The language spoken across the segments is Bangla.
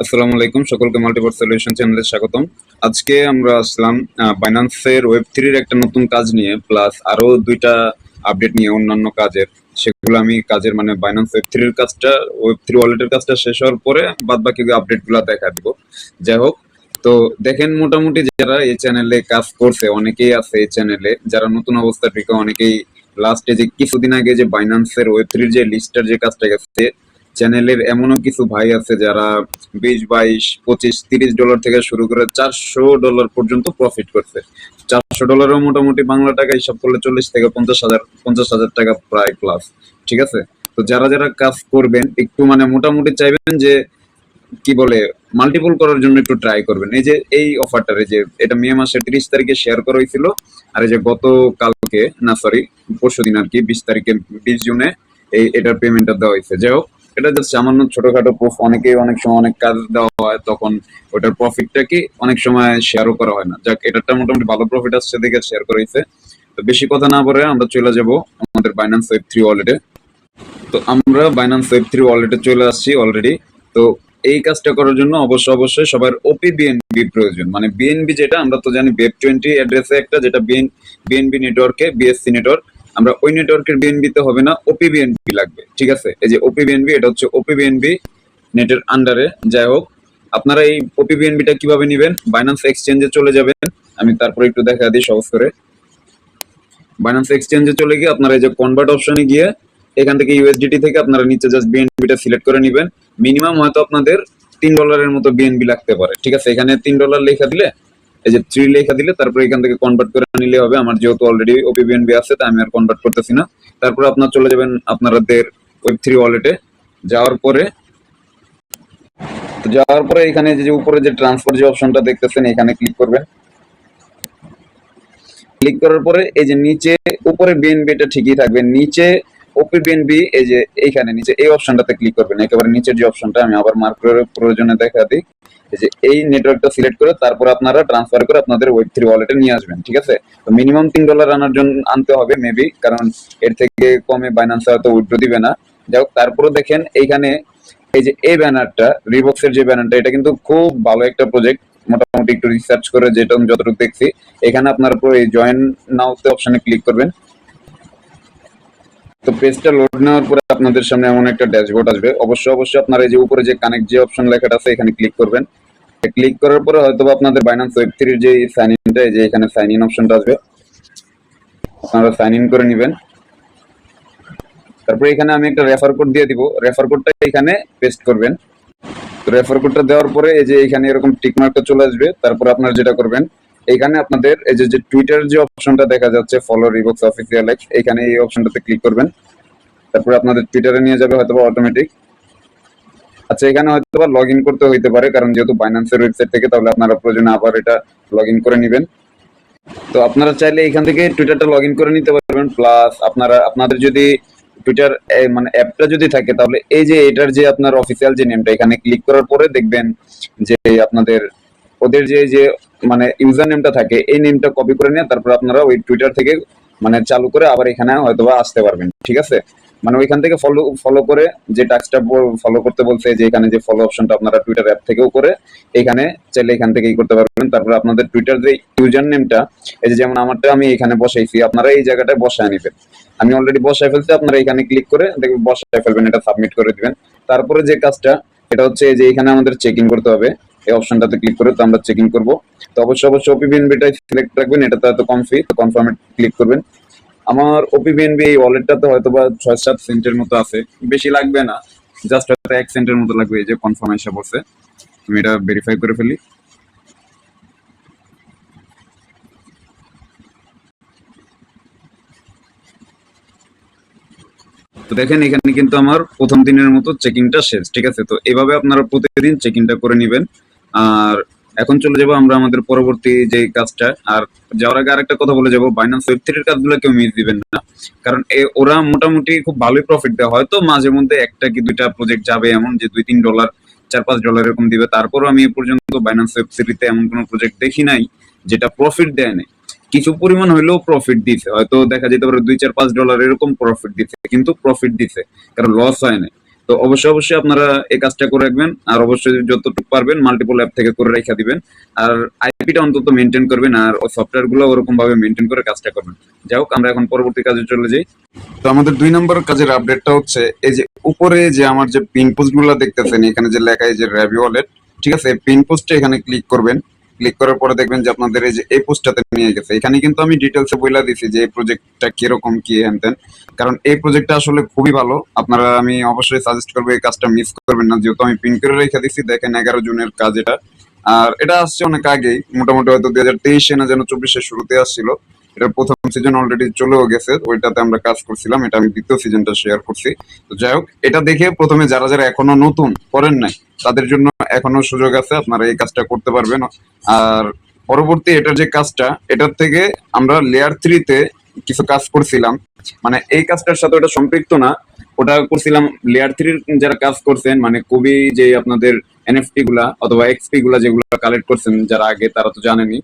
আসসালামু আলাইকুম, সকলকে মাল্টিভার্স সলিউশন চ্যানেলে স্বাগতম। আজকে আমরা আসলাম বাইন্যান্সের ওয়েব 3 একটা নতুন কাজ নিয়ে, প্লাস আরো 2টা আপডেট নিয়ে অন্যান্য কাজের। সেগুলো আমি কাজের মানে বাইন্যান্স ওয়েব 3 কাজটা, ওয়েব 3 ওয়ালেটের কাজটা শেষ হওয়ার পরে বাদ বাকি আপডেটগুলো দেখা দিব। যাই হোক, তো দেখেন মোটামুটি যারা এই চ্যানেলে কাজ করছে অনেকেই আছে এই চ্যানেলে, যারা নতুন অবস্থা থেকে অনেকেই লাস্টে যে কিছুদিন আগে যে বাইন্যান্সের ওয়েব 3 যে লিস্টার যে কাজটা গেছে, চ্যানেলের এমনও কিছু ভাই আছে যারা 20, 22, 25, 30 ডলার থেকে শুরু করে $400 পর্যন্ত প্রফিট করছে। $400 মোটামুটি বাংলা টাকা হিসাব করলে 40 থেকে 50 হাজার টাকা প্রায় প্লাস। ঠিক আছে, তো যারা যারা কাজ করবেন একটু মানে মোটামুটি চাইবেন যে কি বলে মাল্টিপল করার জন্য একটু ট্রাই করবেন। এই যে এই অফারটারে যে এটা মে মাসের 30 তারিখে শেয়ার করা হয়েছিল, আর এই যে গতকালকে না সরি পরশুদিন আর কি 20 তারিখে 20 জুনে এটার পেমেন্টটা দেওয়া হয়েছে। যাই হোক, এটা জাস্ট সামান্য ছোটখাটো প্রুফ। অনেকেই অনেক সময় অনেক কাজ দেওয়া হয়, তখন ওটার প্রফিটটা কি অনেক সময় শেয়ারও করা হয় না। যাক, এটারটা মোটামুটি ভালো প্রফিট আসছে দেখে শেয়ার করা হয়েছে। তো বেশি কথা না বলে আমরা চলে যাব আমাদের বাইন্যান্স ওয়েব 3 ওয়ালেটে। তো আমরা বাইন্যান্স ওয়েব 3 ওয়ালেটে চলে আসছি অলরেডি। তো এই কাজটা করার জন্য অবশ্যই সবার ওপি বিএনবি প্রয়োজন। মানে বিএনবি যেটা আমরা তো জানি ওয়েব 20 অ্যাড্রেসে একটা, যেটা বিএনবি নেটওয়ার্কে বিএসসি নেটওয়ার্ক। আমরা ওই নেটওয়ার্কের বিএনবি তে হবে না, ওপি বিএনবি লাগবে। ঠিক আছে, এই যে ওপি বিএনবি, এটা হচ্ছে ওপি বিএনবি নেটের আন্ডারে। যাই হোক, আপনারা এই ওপি বিএনবিটা কিভাবে নেবেন, বাইন্যান্স এক্সচেঞ্জে চলে যাবেন। আমি তারপরে একটু দেখা দিই সহজ করে। বাইন্যান্স এক্সচেঞ্জে চলে গিয়ে আপনারা এই যে কনভার্ট অপশনে গিয়ে এখান থেকে ইউএসডিটি থেকে আপনারা নিচে জাস্ট বিএনবিটা সিলেক্ট করে নেবেন। মিনিমাম হয়তো আপনাদের $3 মতো বিএনবি লাগতে পারে। ঠিক আছে, এখানে $3 লেখা দিলে, এই যে 3 লেখা দিলে তারপরে এখান থেকে কনভার্ট করে নিলে হবে। আমার যেহেতু অলরেডি ওপি বিএনবি আছে তাই আমি আর কনভার্ট করতেছি না। তারপরে আপনারা চলে যাবেন আপনাদের ওয়েব 3 ওয়ালেটে। যাওয়ার পরে এখানে যে উপরে যে ট্রান্সফার যে অপশনটা দেখতেছেন এখানে ক্লিক করবেন। ক্লিক করার পরে এই যে নিচে উপরে বিএনবি এটা ঠিকই থাকবে, নিচে ওপি বিএনবি এই যে এইখানে নিচে এই অপশনটাতে ক্লিক করবেন। একেবারে নিচের যে অপশনটা আমি আবার মার্ক করে প্রয়োজনে দেখা দিই, এই যে এই নেটওয়ার্কটা সিলেক্ট করে তারপর আপনারা ট্রান্সফার করে আপনাদের ওয়েব 3 ওয়ালেটে নিয়ে আসবেন। ঠিক আছে, তো মিনিমাম $3 আনার জন্য আনতে হবে মেবি, কারণ এর থেকে কমে বাইন্যান্স হয়তো উইথড্র দিবে না। যাই হোক, তারপরে দেখেন এইখানে এই যে এই ব্যানারটা, রিবক্সের যে ব্যানারটা, এটা কিন্তু খুব ভালো একটা প্রজেক্ট। মোটামুটি একটু রিসার্চ করে যেটা যতটুকু দেখছি, এখানে আপনার পুরো এই জয়েন নাওতে অপশনে ক্লিক করবেন। তো পেজটা লোড নেওয়ার পরে আপনাদের সামনে এমন একটা ড্যাশবোর্ড আসবে। অবশ্যই আপনারা এই যে উপরে যে কানেক্ট যে অপশন লেখাটা আছে এখানে ক্লিক করবেন। ক্লিক করার পরে হয়তো আপনাদের বাইন্যান্স ওয়েব 3 যে সাইন ইনটা, এই যে এখানে সাইন ইন অপশনটা আসবে, আপনারা সাইন ইন করে নেবেন। তারপরে এখানে আমি একটা রেফার কোড দিয়ে দিব, রেফার কোডটা এখানে পেস্ট করবেন। তো রেফার কোডটা দেওয়ার পরে এই যে এখানে এরকম টিক মার্কটা চলে আসবে। তারপর আপনারা যেটা করবেন, এখানে আপনাদের এই যে টুইটার যে অপশনটা দেখা যাচ্ছে ফলো রিবক্স অফিসিয়াল এক্স, এখানে এই অপশনটাতে ক্লিক করবেন। তারপরে আপনাদের টুইটারে নিয়ে যাবে হয়তো অটোমেটিক। আচ্ছা, এখানে হয়তো লগ ইন করতে হইতে পারে, কারণ যেহেতু বাইন্যান্সের ওয়েবসাইট থেকে, তাহলে আপনারা প্রয়োজনে আবার এটা লগ ইন করে নেবেন। তো আপনারা চাইলে এখান থেকে টুইটারটা লগ ইন করে নিতে পারবেন। প্লাস আপনাদের যদি টুইটার মানে অ্যাপটা যদি থাকে, তাহলে এই যে এটার যে আপনার অফিসিয়াল যে নেমটা, এখানে ক্লিক করার পরে দেখবেন যে আপনাদের ওদের যে মানে ইউজার নেমটা থাকে, এই নেমটা কপি করে নিয়ে তারপর আপনারা ওই টুইটার থেকে মানে চালু করে আবার এখানে হয়তো আসতে পারবেন। ঠিক আছে, মানে ওইখান থেকে ফলো করে যে টাস্কটা ফলো করতে বলছে, যে এখানে যে ফলো অপশনটা আপনারা টুইটার অ্যাপ থেকেও করে এখানে চাইলে এখান থেকেই করতে পারবেন। তারপর আপনাদের টুইটার যে ইউজার নেমটা, এই যে যেমন আমারটা আমি এখানে বসাইছি, আপনারা এই জায়গাটায় বসায় নেবেন। আমি অলরেডি বসায় ফেলছি, আপনারা এখানে ক্লিক করে দেখবেন বসায় ফেলবেন, এটা সাবমিট করে দিবেন। তারপরে যে কাজটা, এটা হচ্ছে যে এখানে আমাদের চেক ইন করতে হবে। এই অপশনটাতে ক্লিক করে তো আমরা চেক ইন করবো। তো অবশ্যই ওপি বিএনবিটাই সিলেক্ট রাখবেন, এটা তো এত কম ফি, তো কনফার্মে ক্লিক করবেন। আমার ওপি বিএনবি এই ওয়ালেটটাতে হয়তো বা 6-7 সেন্টের মতো আছে, বেশি লাগবে না, জাস্ট হয়তো 1 সেন্টের মতো লাগবে। এই যে কনফার্ম এসে পড়ছে, আমি এটা ভেরিফাই করে ফেলি। তো দেখেন এখানে কিন্তু আমার প্রথম দিনের মতো চেকিংটা শেষ। ঠিক আছে, তো এভাবে আপনারা প্রতিদিন চেকিংটা করে নেবেন। আর এখন চলে যাবো আমরা আমাদের পরবর্তী যে কাজটা। আর যাওয়ার আগে আরেকটা কথা বলে যাবো, বাইন্যান্স ওয়েব 3 কাজগুলো কেউ মিস দিবেন না, কারণ ওরা মোটামুটি খুব ভালোই প্রফিট দেয়। হয়তো মাঝে মধ্যে একটা কি দুইটা প্রজেক্ট যাবে এমন যে $2-3, $4-5 এরকম দিবে। তারপরও আমি এ পর্যন্ত বাইন্যান্স ওয়েব 3 এমন কোনো প্রজেক্ট দেখি নাই যেটা প্রফিট দেয় নাই। কিছু পরিমাণ হইলেও প্রফিট দিছে, হয়তো দেখা যেতে পারে $2-4-5 এরকম প্রফিট দিচ্ছে, কিন্তু প্রফিট দিছে, কারণ লস হয় না। তো অবশ্যই অবশ্যই আপনারা এই কাজটা করে রাখবেন, আর অবশ্যই যতটুকু পারবেন মাল্টিপল অ্যাপ থেকে করে রেখে দিবেন, আর আইপিটা অন্তত মেনটেন করবেন, আর ওই সফটওয়্যার গুলো ওরকম ভাবে মেনটেন করে কাজটা করবেন। যাই হোক, আমরা এখন পরবর্তী কাজে চলে যাই। তো আমাদের 2 নম্বর কাজের আপডেটটা হচ্ছে এই যে উপরে যে আমার যে পিন পোস্ট গুলো দেখতেছেন, এখানে যে লেখা এই যে র্যাবি ওয়ালেট, ঠিক আছে, পিন পোস্টে এখানে ক্লিক করবেন। ক্লিক করার পরে দেখবেন যে আপনাদের এই যে এই পোস্টটাতে নিয়ে গেছে। এখানে কিন্তু আমি ডিটেলসে বলে দিছি যে এই প্রজেক্টটা কিরকম কি হ্যান, কারণ এই প্রজেক্টটা আসলে খুবই ভালো। আপনারা, আমি অবশ্যই সাজেস্ট করবো এই কাজটা মিস করবেন না, যেহেতু আমি পিন করে রেখে দিচ্ছি। দেখেন 11 জুনের কাজ এটা, আর এটা আসছে অনেক আগেই, মোটামুটি হয়তো 2023 না যেন 24-এর শুরুতে আসছিল। এটার প্রথম সিজন অলরেডি চলেও গেছে, ওইটাতে আমরা কাজ করছিলাম। এটা আমি দ্বিতীয় সিজনটা শেয়ার করছি। তো যাই হোক, এটা দেখে প্রথমে যারা যারা এখনো নতুন করেন নাই তাদের জন্য এখনো সুযোগ আছে, আপনারা এই কাজটা করতে পারবেন। আর পরবর্তী এটার যে কাজটা, এটার থেকে আমরা লেয়ার 3-তে কিছু কাজ করছিলাম, মানে এই কাজটার সাথে ওটা সম্পৃক্ত না। ওটা করছিলাম লেয়ার 3 যারা কাজ করছেন, মানে খুবই যে আপনাদের এনএফটি গুলা অথবা এক্সপি গুলা যেগুলো কালেক্ট করছেন যারা আগে, তারা তো জানেনই।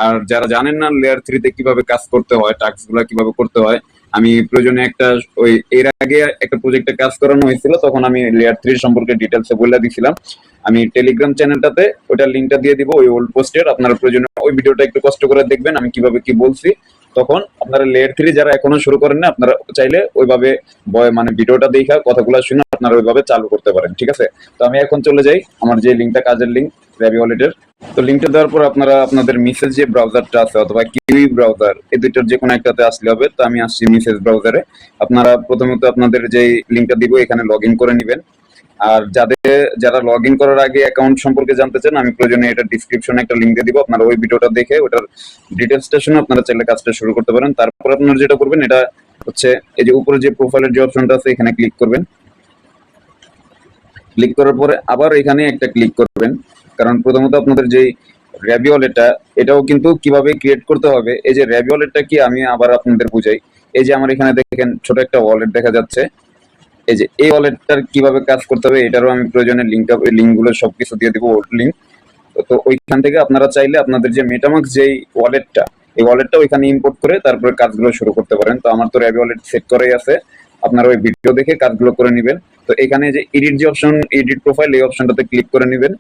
আর যারা জানেন না লেয়ার 3-তে কিভাবে কাজ করতে হয়, টাস্ক গুলা কিভাবে করতে হয়, আমি প্রয়োজনে একটা, ওই এর আগে একটা প্রজেক্টে কাজ করানো হয়েছিল, তখন আমি লেয়ার 3 সম্পর্কে ডিটেলসে বলে দিছিলাম। আমি টেলিগ্রাম চ্যানেলটাতে ওটার লিঙ্কটা দিয়ে দিব, ওই ওল্ড পোস্টের। আপনারা প্রয়োজনে ওই ভিডিওটা একটু কষ্ট করে দেখবেন আমি কিভাবে কি বলছি। তখন আপনারা লেয়ার 3 যারা এখনো শুরু করেন না, আপনারা চাইলে ওইভাবে মানে ভিডিওটা দেখা কথাগুলো শুনে আপনারা ওইভাবে চালু করতে পারেন, ঠিক আছে। তো আমি এখন চলে যাই আমার যে লিঙ্কটা, কাজের লিঙ্ক র্যাবি ওয়ালেটের। তো লিঙ্কটা দেওয়ার পর আপনারা আপনাদের মিসেজ যে ব্রাউজারটা আছে অথবা কিউই ব্রাউজার, এই দুইটার যে কোনো একটাতে আসলে হবে। তো আমি আসছি মিসেজ ব্রাউজারে। আপনারা প্রথমত আপনাদের যে লিঙ্কটা দিব এখানে লগ ইন করে নেবেন। আর যারা লগ ইন করার আগে অ্যাকাউন্ট সম্পর্কে জানতে চান, আমি প্রয়োজনে এটা ডিসক্রিপশনে একটা লিঙ্ক দিয়ে দিব, আপনারা ওই ভিডিওটা দেখে ওটার ডিটেলসটা শুনে আপনারা চাইলে কাজটা শুরু করতে পারেন। তারপর আপনারা যেটা করবেন, এটা হচ্ছে এই যে উপরে যে প্রোফাইলের যে অপশনটা আছে এখানে ক্লিক করবেন। ক্লিক করার পরে আবার এখানে একটা ক্লিক করবেন, কারণ প্রথমত আপনাদের যে র্যাবি ওয়ালেটটা, এটাও কিন্তু কিভাবে ক্রিয়েট করতে হবে। এই যে র্যাবি ওয়ালেটটা কি, আমি আবার আপনাদের বুঝাই। এই যে আমার এখানে দেখেন ছোট একটা ওয়ালেট দেখা যাচ্ছে, এই যে এই ওয়ালেটটার কিভাবে কাজ করতে হবে এটারও আমি প্রয়োজনে লিঙ্কগুলো সবকিছু দিয়ে দিব, লিঙ্ক। তো ওইখান থেকে আপনারা চাইলে আপনাদের যে মেটামাক্স যেই ওয়ালেটটা, এই ওয়ালেটটা ওইখানে ইম্পোর্ট করে তারপরে কাজগুলো শুরু করতে পারেন। তো আমার তো র্যাবি ওয়ালেট সেট করাই আছে, আপনারা ওই ভিডিও দেখে কাজগুলো করে নেবেন। তো এখানে যে এডিট যে অপশন, এডিট প্রোফাইল, এই অপশনটাতে ক্লিক করে নেবেন।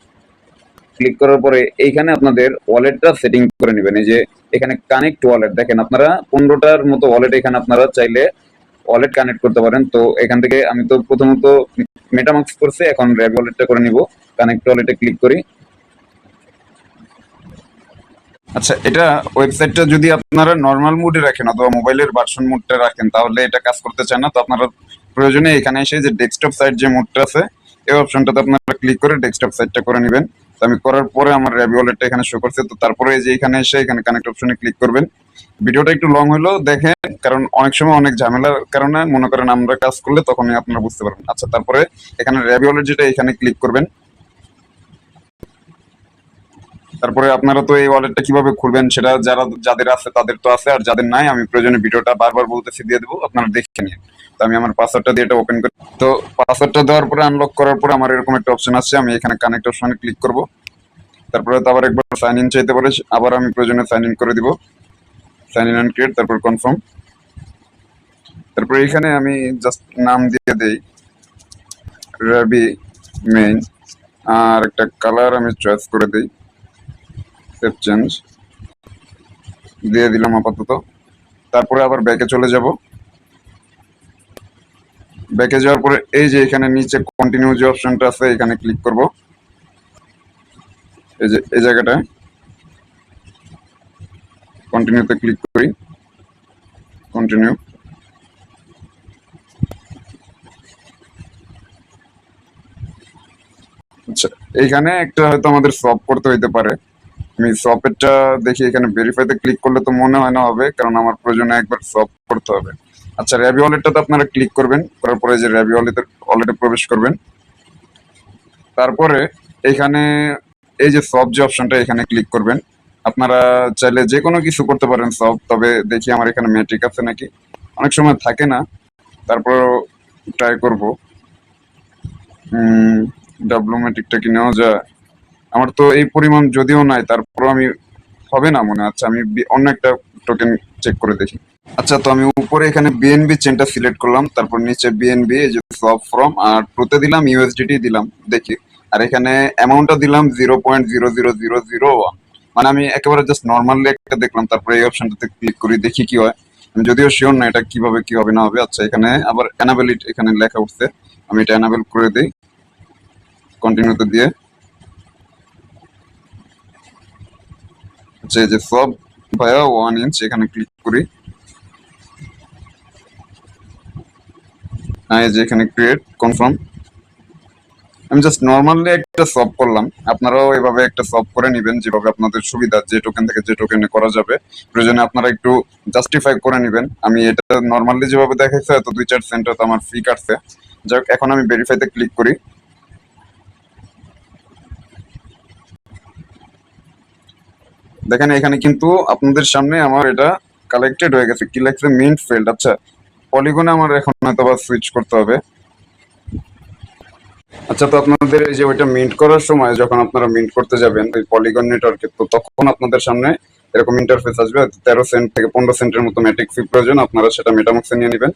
ক্লিক করার পরে এইখানে আপনাদের ওয়ালেটটা সেটিং করে নেবেন। এই যে এখানে কানেক্ট ওয়ালেট, দেখেন আপনারা 15টার মতো ওয়ালেট এখানে আপনারা চাইলে ওয়ালেট কানেক্ট করতে পারেন। তো এখান থেকে আমি তো প্রথমত মেটামাক্স করছি, এখন র্যাবি ওয়ালেটটা করে নিব। কানেক্ট ওয়ালেটে ক্লিক করি। আচ্ছা, এটা ওয়েবসাইটটা যদি আপনারা নর্মাল মোডে রাখেন অথবা মোবাইলের ভার্সন মোডটা রাখেন, তাহলে এটা কাজ করতে চায় না। তো আপনারা প্রয়োজনে এখানে এসে যে ডেস্কটপ সাইট যে মোডটা আছে, এই অপশনটাতে আপনারা ক্লিক করে ডেস্কটপ সাইটটা করে নেবেন। তো আমি করার পরে আমার র্যাবি ওয়ালেটটা এখানে শো করছে। তো তারপরে এই যে এখানে এসে এখানে কানেক্ট অপশনে ক্লিক করবেন। ভিডিওটা একটু লং হলেও দেখেন, কারণ অনেক সময় অনেক ঝামেলার কারণে মনে করেন আমরা কাজ করলে তখনই আপনারা বুঝতে পারবেন। আচ্ছা, তারপরে এখানে র্যাবি ওয়ালেট যেটা, এখানে ক্লিক করবেন। তারপরে আপনারা তো এই ওয়ালেটটা কিভাবে খুলবেন সেটা যাদের আছে তাদের তো আছে, আর যাদের নাই আমি প্রয়োজনে ভিডিওটা বারবার বলতেছি দিয়ে দেবো, আপনারা দেখে নিন। তো আমি আমার পাসওয়ার্ডটা দিয়ে এটা ওপেন করি। তো পাসওয়ার্ডটা দেওয়ার পরে আনলক করার পরে আমার এরকম একটা অপশন আসছে, আমি এখানে কানেক্ট অপশনে ক্লিক করব। তারপরে তো আবার একবার সাইন ইন চাইতে পারে, আবার আমি প্রয়োজনে সাইন ইন করে দিব। সাইন ইন অ্যান্ড ক্রিয়েট, তারপর কনফার্ম। তারপরে এখানে আমি জাস্ট নাম দিয়ে দেই রবি মেইন, আর একটা কালার আমি চয়েস করে দিই, সেভ চেঞ্জ দিয়ে দিলাম আপাতত। তারপরে আবার ব্যাকে চলে যাব। ব্যাকে যাওয়ার পরে এই যে এখানে নিচে কন্টিনিউ যে অপশনটা আছে এখানে ক্লিক করব। এই যে এই জায়গাটায় কন্টিনিউতে ক্লিক করি, কন্টিনিউ। আচ্ছা, এইখানে একটা হয়তো আমাদের সলভ করতে হইতে পারে। আমি সফটওয়্যারটা দেখি, এখানে ভেরিফাইতে ক্লিক করলে তো মনে হয় না হবে, কারণ আমার প্রয়োজনে একবার সলভ করতে হবে। আচ্ছা, র্যাবি ওয়ালেটটাতে আপনারা ক্লিক করবেন, করার পরে যে র্যাবি ওয়ালেটে প্রবেশ করবেন। তারপরে এখানে এই যে সব যে অপশনটা, এখানে ক্লিক করবেন। আপনারা চাইলে যে কোনো কিছু করতে পারেন সব, তবে দেখি আমার এখানে ম্যাট্রিক আছে নাকি, অনেক সময় থাকে না, তারপর ট্রাই করব। ডাব্লু ম্যাট্রিকটা কি নেওয়া যায়? আমার তো এই পরিমাণ যদিও নাই, তারপর আমি হবে না মনে। আচ্ছা, আমি অন্য একটা টোকেন চেক করে দেখি। আচ্ছা, তো আমি উপরে এখানে বিএনবি চেনটা সিলেক্ট করলাম, তারপর নিচে বিএনবি এই যে সব ফ্রম, আর প্রতে দিলাম ইউএসডিটি দিলাম দেখি। আর এখানে অ্যামাউন্টটা দিলাম 0.00001। মানে আমি একেবারে জাস্ট নর্মালি একটা দেখলাম, তারপরে এই অপশনটাতে ক্লিক করি দেখি কি হয়। আমি যদিও শিওর না এটা কিভাবে কি হবে না হবে। আচ্ছা, এখানে আবার এনাবেল এখানে লেখা উঠছে, আমি এটা এনাবেল করে দিই কন্টিনিউতে দিয়ে। আচ্ছা, এই যে সব ভায়া 1 ইঞ্চ এখানে ক্লিক করি। এই যে এখানে ক্রিয়েট কনফার্ম। আমি জাস্ট নর্মালি একটা সলভ করলাম, আপনারাও এভাবে একটা সলভ করে নেবেন যেভাবে আপনাদের সুবিধা, যে টোকেন থেকে যে টোকেনে করা যাবে। প্রয়োজনে আপনারা একটু জাস্টিফাই করে নেবেন। আমি এটা নর্মালি যেভাবে দেখাইছে হয়তো 2-4 সেন্ট তো আমার ফি কাটছে। যাক, এখন আমি ভেরিফাইতে ক্লিক করি। দেখেন এখানে কিন্তু আপনাদের সামনে আমার এটা কালেক্টেড হয়ে গেছে, কি লাগছে মিন্ট ফেল্ড। আচ্ছা, পলিগনে আমার এখন হয়তো বা সুইচ করতে হবে। আচ্ছা, তো আপনাদের এই যে ওইটা মিন্ট করার সময় যখন আপনারা মিন্ট করতে যাবেন ওই পলিগন নেটওয়ার্কে, তো তখন আপনাদের সামনে এরকম ইন্টারফেস আসবে। 13 সেন্ট থেকে 15 সেন্টের মতো ম্যাটিক ফি প্রয়োজন, আপনারা সেটা মেটামক্সে নিয়ে নেবেন।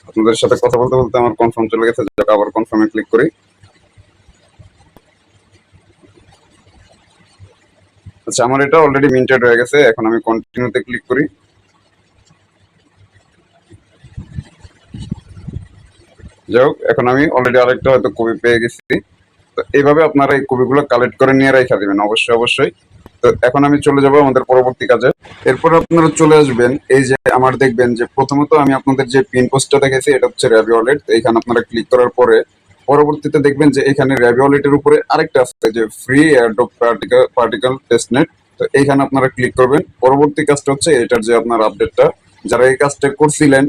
আপনাদের সাথে কথা বলতে বলতে আমার কনফার্ম চলে গেছে, যাক আবার কনফার্মে ক্লিক করি। আচ্ছা, আমার এটা অলরেডি মিন্টেড হয়ে গেছে, এখন আমি কন্টিনিউতে ক্লিক করি। যাই হোক, এখন আমি অলরেডি আরেকটা হয়তো কপি পেয়ে গেছি। তো এইভাবে আপনারা এই কপিগুলো কালেক্ট করে নিয়ে রেখে দিবেন অবশ্যই অবশ্যই। তো এখন আমি চলে যাব আমাদের পরবর্তী কাজে। এরপর আপনারা চলে আসবেন এই যে আমার দেখবেন যে প্রথমত আমি আপনাদের যে পিন পোস্টটা দেখেছি এটা হচ্ছে র্যাবি ওয়ালেট। এখানে আপনারা ক্লিক করার পরে পরবর্তীতে দেখবেন যে এখানে র্যাবি ওয়ালেটের উপরে আরেকটা আছে যে ফ্রি এয়ারড্রপ পার্টিকেল টেস্টনেট। তো এইখানে আপনারা ক্লিক করবেন। পরবর্তী কাজটা হচ্ছে এটার যে আপনার আপডেটটা, যারা এই কাজটা করছিলেন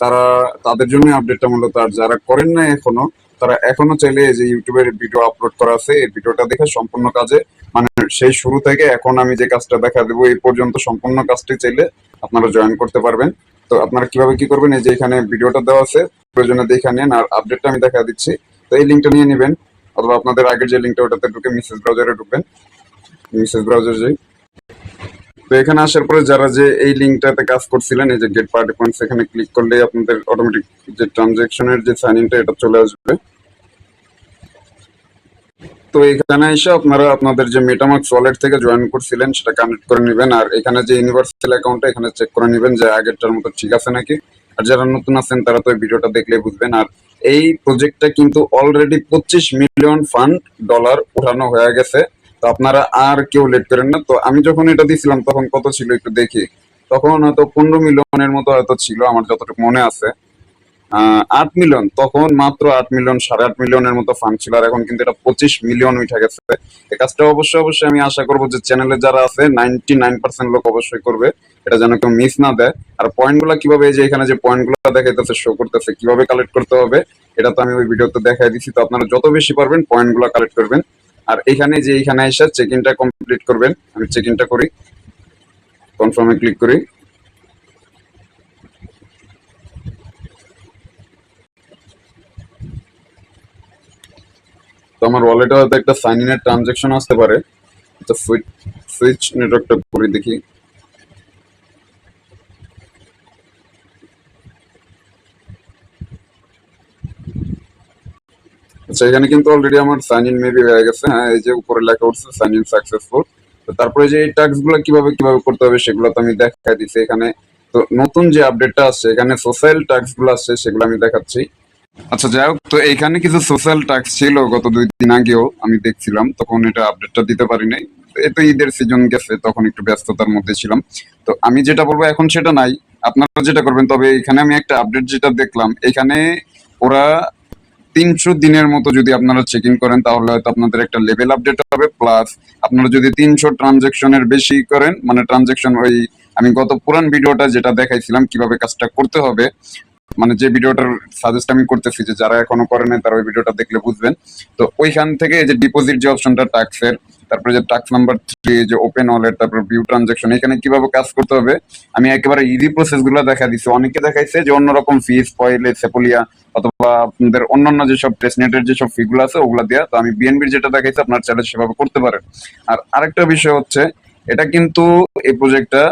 তারা তাদের জন্য আপডেটটা মূলত, আর যারা করেন না এখনো তারা এখনো চাইলে এই যে ইউটিউবের ভিডিও আপলোড করা আছে এই ভিডিওটা দেখে সম্পূর্ণ কাজে, মানে সেই শুরু থেকে এখন আমি যে কাজটা দেখা দেবো এই পর্যন্ত সম্পূর্ণ কাজটি চাইলে আপনারা জয়েন করতে পারবেন। তো আপনারা কিভাবে কি করবেন, এই যে এখানে ভিডিওটা দেওয়া আছে, প্রয়োজনে দেখে নেন। আর আপডেটটা আমি দেখা দিচ্ছি, তো এই লিঙ্কটা নিয়ে নেবেন, অথবা আপনাদের আগের যে লিঙ্কটা ওটাতে ঢুকে মেসেজ ব্রাউজারে ঢুকবেন। মেসেজ ব্রাউজার যাই। তো এখানে আসার পরে যারা যে এই লিঙ্কটাতে কাজ করছিলেন এই যে গেট পার্টি পয়েন্টস, এখানে ক্লিক করলে আপনাদের অটোমেটিক যে ট্রানজেকশনের যে সাইন ইনটা এটা চলে আসবে। তো এখানে এসে আপনারা আপনাদের যে মেটামাক্স ওয়ালেট থেকে জয়েন করছিলেন সেটা কানেক্ট করে নেবেন। আর এখানে যে ইউনিভার্সাল অ্যাকাউন্টটা এখানে চেক করে নেবেন যে আগেরটার মতো ঠিক আছে নাকি। আর যারা নতুন আছেন তারা তো এই ভিডিওটা দেখলে বুঝবেন। আর এই প্রজেক্টটা কিন্তু অলরেডি 25 মিলিয়ন ফান্ড ডলার উঠানো হয়ে গেছে। তো আপনারা আর কেউ লেট করেন না। তো আমি যখন এটা দিছিলাম তখন কত ছিল একটু দেখি, তখন হয়তো 15 মিলিয়নের মতো হয়তো ছিল আমার যতটুকু মনে আছে। 8 মিলিয়ন, তখন মাত্র 8 মিলিয়ন 8.5 মিলিয়নের মতো ফান্ড ছিল, আর এখন কিন্তু এটা 25 মিলিয়ন উঠে গেছে। এই কাজটা অবশ্যই অবশ্যই আমি আশা করবো যে চ্যানেলে যারা আছে 99% লোক অবশ্যই করবে, এটা যেন কেউ মিস না দেয়। আর পয়েন্ট গুলা কিভাবে, এই যে এখানে যে পয়েন্ট গুলো দেখাইতেছে শো করতেছে কিভাবে কালেক্ট করতে হবে, এটা তো আমি ওই ভিডিওতে দেখাই দিচ্ছি। তো আপনারা যত বেশি পারবেন পয়েন্ট গুলা কালেক্ট করবেন। আর এখানে যে এখানে এসে চেক ইনটা কমপ্লিট করবেন, আমি চেক ইনটা করি, কনফার্মে ক্লিক করি। তো আমার ওয়ালেটে হয়তো একটা সাইন ইনের ট্রানজেকশন আসতে পারে। তো সুইচ নেটওয়ার্কটা করে দেখি। আচ্ছা, এখানে কিন্তু অলরেডি আমার সাইন ইন মেবি হয়ে গেছে। হ্যাঁ, এই যে উপরে লেখা উঠছে সাইন ইন সাকসেসফুল। তো তারপরে যে এই টাস্ক গুলো কিভাবে কিভাবে করতে হবে সেগুলো তো আমি দেখাই দিচ্ছি এখানে। তো নতুন যে আপডেটটা আসছে এখানে সোশ্যাল টাস্ক গুলো আসছে সেগুলো আমি দেখাচ্ছি। আচ্ছা, যাই হোক, তো এইখানে কিছু সোশ্যাল টাস্ক ছিল গত 2 দিন আগেও আমি দেখছিলাম, তখন এটা আপডেটটা দিতে পারি নাই। এই তো ঈদের সিজন গেছে, তখন একটু ব্যস্ততার মধ্যে ছিলাম। তো আমি যেটা বলবো এখন সেটা নাই, আপনারা যেটা করবেন। তবে এখানে আমি একটা আপডেট যেটা দেখলাম, এখানে ওরা 300 দিনের মতো যদি আপনারা চেক ইন করেন তাহলে হয়তো আপনাদের একটা লেভেল আপডেট হবে। প্লাস আপনারা যদি 300 ট্রানজেকশনের বেশি করেন, মানে ট্রানজেকশন ওই আমি গত পুরান ভিডিওটা যেটা দেখাইছিলাম কিভাবে কাজটা করতে হবে, মানে যে ভিডিওটার সাজেস্ট আমি করতেছি যে যারা এখনো করে নাই তারা ওই ভিডিওটা দেখলে বুঝবেন। তো ওইখান থেকে এই যে ডিপোজিট যে অপশনটা টাক্সের, তারপরে যে টাক্স নাম্বার 3 যে ওপেন ওয়ালেট, তারপর ভিউ ট্রানজাকশন, এখানে কিভাবে কাজ করতে হবে আমি একেবারে ইজি প্রসেস গুলো দেখা দিচ্ছি। অনেকে দেখাইছে যে অন্যরকম ফিস পয়েলে সেপোলিয়া অথবা আপনাদের অন্যান্য যেসব টেস্টনেটের যেসব ফি গুলো আছে ওগুলা দেওয়া। তো আমি বিএনবির যেটা দেখাইছি আপনার চাইলে সেভাবে করতে পারেন। আর আরেকটা বিষয় হচ্ছে এটা কিন্তু এই প্রজেক্টটা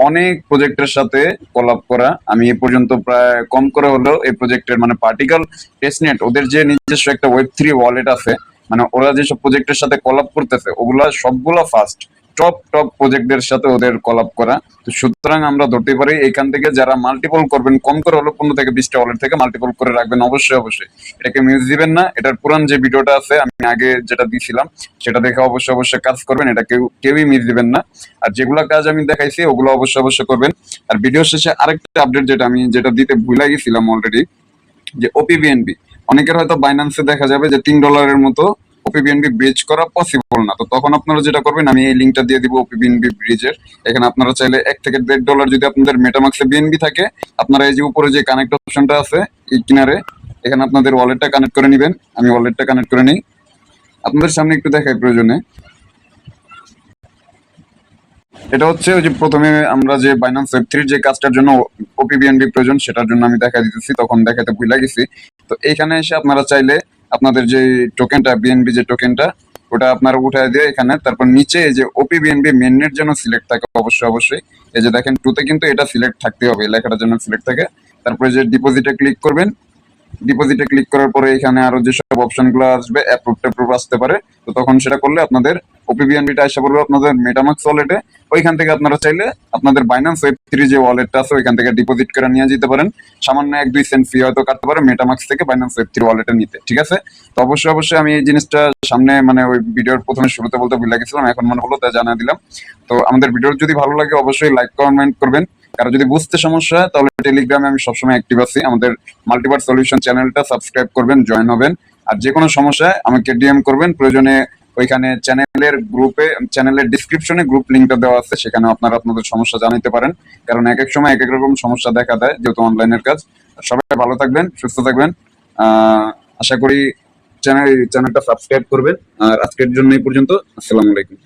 অনেক প্রজেক্টের সাথে কোলাব করা। আমি এ পর্যন্ত প্রায় কম করে হলেও এই প্রজেক্টের মানে পার্টিকেল টেস্টনেট ওদের যে নিজস্ব একটা ওয়েব3 ওয়ালেট আছে, মানে ওরা যেসব প্রজেক্টের সাথে কোলাব করতেছে ওগুলা সবগুলা ফার্স্ট টপ প্রজেক্টের সাথে ওদের কোলাব করা। তো সুতরাং আমরা ধরতে পারি এখান থেকে যারা মাল্টিপল করবেন, কম করে হলো 15 থেকে 20টা ওয়ালেট থেকে মাল্টিপল করে রাখবেন অবশ্যই। এটাকে মিউজ দিবেন না। এটার পুরান যে ভিডিওটা আছে আমি আগে যেটা দিছিলাম সেটা দেখে অবশ্যই কাজ করবেন। এটা কেউই মিস দিবেন না। আর যেগুলা কাজ আমি দেখাইছি ওগুলো অবশ্যই করবেন। আর ভিডিও শেষে আরেকটা আপডেট যেটা দিতে ভুলে গেছিলাম অলরেডি, যে ওপিবিএনবি অনেকের হয়তো বাইন্যান্সে দেখা যাবে যে $3 মতো ওপিবিএনবি ব্রিজ করা পসিবল না। তো তখন আপনারা যেটা করবেন, আমি এই লিঙ্কটা দিয়ে দিব ওপিবিএনবি ব্রিজের। এখানে আপনারা চাইলে $1 থেকে $1.5 যদি আপনাদের মেটামাক্সে বিএনবি থাকে, আপনারা এই যে উপরে যে কানেক্ট অপশনটা আছে এই কিনারে, এখানে আপনাদের ওয়ালেটটা কানেক্ট করে নেবেন। আমি ওয়ালেটটা কানেক্ট করে নিই, আপনাদের সামনে একটু দেখাই প্রয়োজনে। এটা হচ্ছে ওই যে প্রথমে আমরা যে বাইন্যান্স ওয়েব3 যে কাজটার জন্য ওপিবিএনবি প্রয়োজন সেটার জন্য আমি দেখা দিতেছি, তখন দেখাতে ভুলে গেছি। তো এইখানে এসে আপনারা চাইলে আপনাদের যে টোকেনটা বিএনবি যে টোকেনটা ওটা আপনারা উঠায় দিয়ে এখানে, তারপর নিচে এই যে ওপিবিএনবি মেননেট যেন সিলেক্ট থাকে অবশ্যই। এই যে দেখেন টুতে কিন্তু এটা সিলেক্ট থাকতে হবে, লেখাটা যেন সিলেক্ট থাকে। তারপরে যে ডিপোজিটে ক্লিক করবেন, ডিপোজিটে ক্লিক করার পরে এখানে আরো যেসব অপশনগুলো আসবে অ্যাপ্রুভ আসতে পারে। তো তখন সেটা করলে আপনাদের ওপিবিএনবিটা এসে পড়বে আপনাদের মেটামাক্স ওয়ালেটে। ওইখান থেকে আপনারা চাইলে আপনাদের বাইন্যান্স ওয়েব3 যে ওয়ালেটটা আছে ওইখান থেকে ডিপোজিট করে নিয়ে যেতে পারেন। সামান্য 1-2 সেন্ট ফি হয়তো কাটতে পারে মেটামাক্স থেকে বাইন্যান্স ওয়েব3 ওয়ালেটে নিতে, ঠিক আছে? তো অবশ্যই আমি এই জিনিসটা সামনে মানে ওই ভিডিওর প্রথমে শুরুতে বলতে ভুলে গেছিলাম, এখন মনে হলো তাই জানিয়ে দিলাম। তো আমাদের ভিডিও যদি ভালো লাগে অবশ্যই লাইক কমেন্ট করবেন। কারো যদি বুঝতে সমস্যা হয় তাহলে টেলিগ্রামে আমি সবসময় অ্যাক্টিভ আছি। আমাদের মাল্টিভার্স সলিউশন চ্যানেলটা সাবস্ক্রাইব করবেন, জয়েন হবেন। আর যে কোনো সমস্যায় আমাকে ডিএম করবেন, প্রয়োজনে ওইখানে চ্যানেলের ডিসক্রিপশনে গ্রুপ লিঙ্কটা দেওয়া আছে, সেখানে আপনারা আপনাদের সমস্যা জানাতে পারেন। কারণ এক এক সময় এক এক রকম সমস্যা দেখা দেয় যেহেতু অনলাইনের কাজ। সবাই ভালো থাকবেন, সুস্থ থাকবেন। আশা করি চ্যানেলটা সাবস্ক্রাইব করবেন। আর আজকের জন্য এই পর্যন্ত। আসসালামু আলাইকুম।